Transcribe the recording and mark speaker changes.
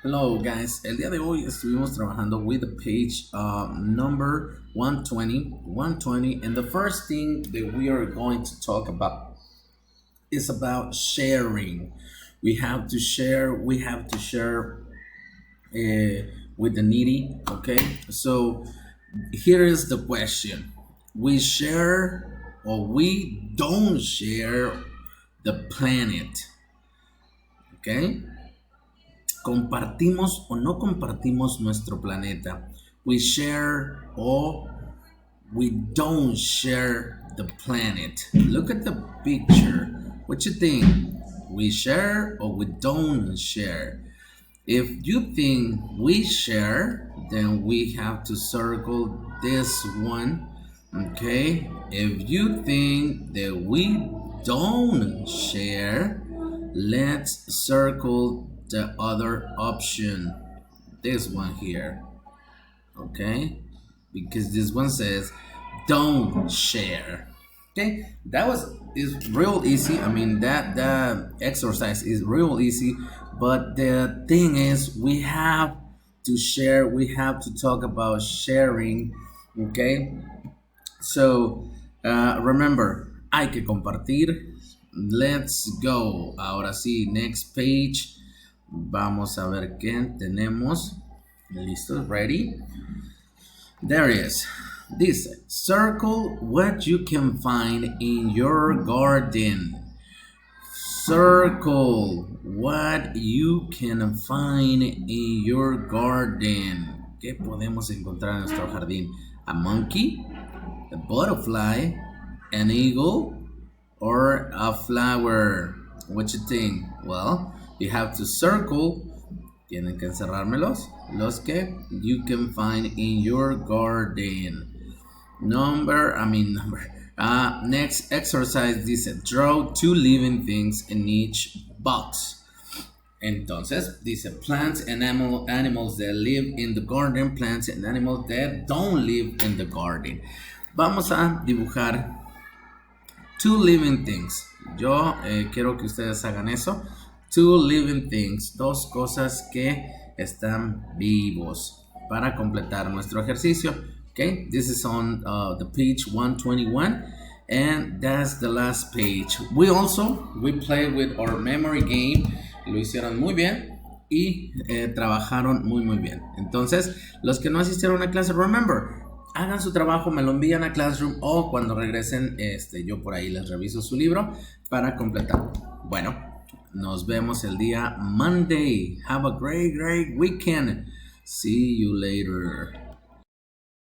Speaker 1: Hello guys, el día de hoy estuvimos trabajando with the page number 120, and the first thing that we are going to talk about is about sharing. We have to share with the needy, okay? So here is the question. We share or we don't share the planet, okay? ¿Compartimos o no compartimos nuestro planeta? We share or we don't share the planet. Look at the picture. What you think? We share or we don't share? If you think we share, then we have to circle this one. Okay? If you think that we don't share, let's circle the other option. This one here. Okay? Because this one says don't share. Okay, that is real easy. I mean that exercise is real easy, but the thing is we have to share. We have to talk about sharing. Okay, so remember, hay que compartir. Let's go. Ahora sí, next page. Vamos a ver qué tenemos. Listo, ready? There is. This circle what you can find in your garden. Circle what you can find in your garden. ¿Qué podemos encontrar en nuestro jardín? A monkey, a butterfly, an eagle, or a flower. What you think? Well, you have to circle. Tienen que encerrármelos. Los que you can find in your garden. Next exercise dice draw two living things in each box. Entonces dice plants and animals that live in the garden, plants and animals that don't live in the garden. Vamos a dibujar two living things. Yo quiero que ustedes hagan eso. Two living things, dos cosas que están vivos para completar nuestro ejercicio. Okay, this is on the page 121, and that's the last page. We play with our memory game. Lo hicieron muy bien y trabajaron muy bien. Entonces, los que no asistieron a clase, remember, hagan su trabajo, me lo envían a Classroom o cuando regresen, yo por ahí les reviso su libro para completarlo. Bueno, nos vemos el día Monday. Have a great weekend. See you later.